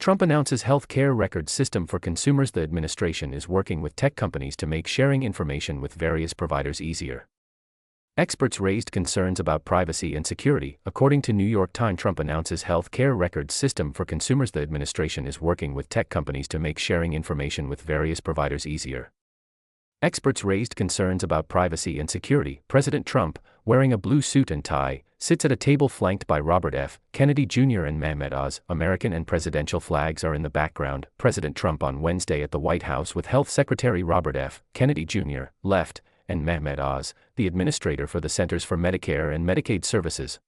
Trump announces health care record system for consumers. The administration is working with tech companies to make sharing information with various providers easier. Experts raised concerns about privacy and security. According to New York Times, Trump announces health care records system for consumers. The administration is working with tech companies to make sharing information with various providers easier. Experts raised concerns about privacy and security. President Trump, wearing a blue suit and tie, sits at a table flanked by Robert F. Kennedy Jr. and Mehmet Oz. American and presidential flags are in the background. President Trump on Wednesday at the White House with Health Secretary Robert F. Kennedy Jr., left, and Mehmet Oz, the administrator for the Centers for Medicare and Medicaid Services.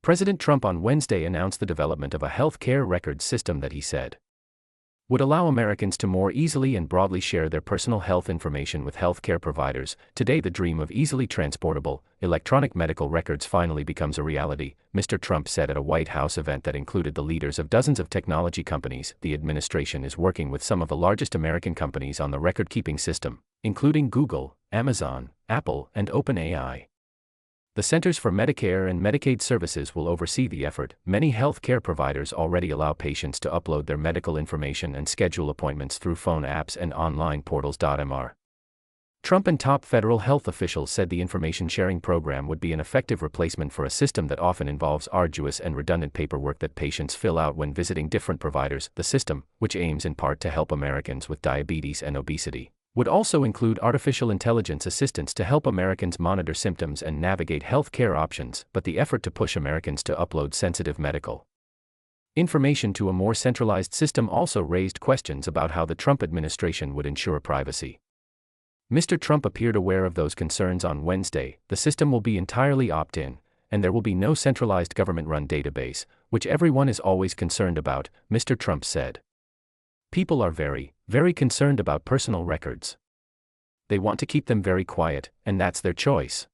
President Trump on Wednesday announced the development of a health care records system that he said would allow Americans to more easily and broadly share their personal health information with healthcare providers. Today, the dream of easily transportable, electronic medical records finally becomes a reality, Mr. Trump said at a White House event that included the leaders of dozens of technology companies. The administration is working with some of the largest American companies on the record-keeping system, including Google, Amazon, Apple, and OpenAI. The Centers for Medicare and Medicaid Services will oversee the effort. Many health care providers already allow patients to upload their medical information and schedule appointments through phone apps and online portals. Mr. Trump and top federal health officials said the information sharing program would be an effective replacement for a system that often involves arduous and redundant paperwork that patients fill out when visiting different providers. The system, which aims in part to help Americans with diabetes and obesity, would also include artificial intelligence assistants to help Americans monitor symptoms and navigate health care options. But the effort to push Americans to upload sensitive medical information to a more centralized system also raised questions about how the Trump administration would ensure privacy. Mr. Trump appeared aware of those concerns on Wednesday. The system will be entirely opt-in, and there will be no centralized government-run database, which everyone is always concerned about, Mr. Trump said. People are very, very concerned about personal records. They want to keep them very quiet, and that's their choice.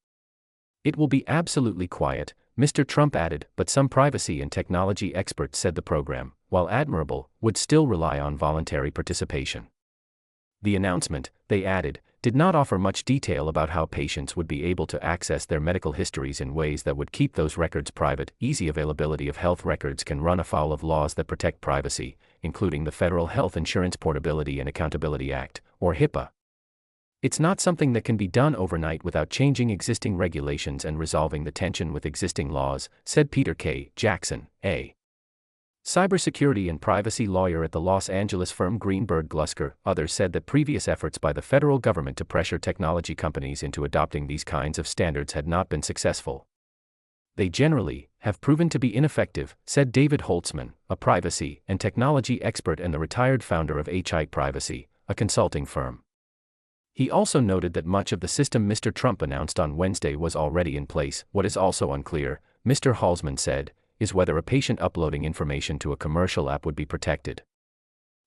It will be absolutely quiet, Mr. Trump added, but some privacy and technology experts said the program, while admirable, would still rely on voluntary participation. The announcement, they added, did not offer much detail about how patients would be able to access their medical histories in ways that would keep those records private. Easy availability of health records can run afoul of laws that protect privacy, including the Federal Health Insurance Portability and Accountability Act, or HIPAA. It's not something that can be done overnight without changing existing regulations and resolving the tension with existing laws, said Peter K. Jackson, a cybersecurity and privacy lawyer at the Los Angeles firm Greenberg Glusker. Others said that previous efforts by the federal government to pressure technology companies into adopting these kinds of standards had not been successful. They generally have proven to be ineffective, said David Holtzman, a privacy and technology expert and the retired founder of HIPAA Privacy, a consulting firm. He also noted that much of the system Mr. Trump announced on Wednesday was already in place. What is also unclear, Mr. Holtzman said, is whether a patient uploading information to a commercial app would be protected.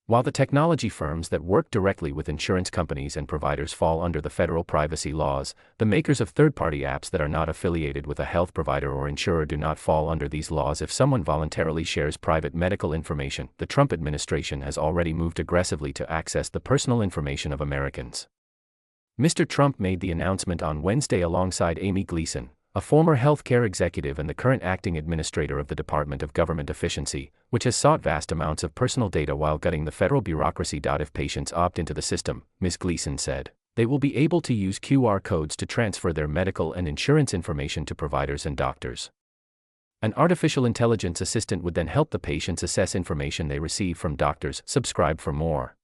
While the technology firms that work directly with insurance companies and providers fall under the federal privacy laws, the makers of third-party apps that are not affiliated with a health provider or insurer do not fall under these laws. If someone voluntarily shares private medical information, the Trump administration has already moved aggressively to access the personal information of Americans. Mr. Trump made the announcement on Wednesday alongside Amy Gleason, a former healthcare executive and the current acting administrator of the Department of Government Efficiency, which has sought vast amounts of personal data while gutting the federal bureaucracy. If patients opt into the system, Ms. Gleason said, they will be able to use QR codes to transfer their medical and insurance information to providers and doctors. An artificial intelligence assistant would then help the patients assess information they receive from doctors. Subscribe for more.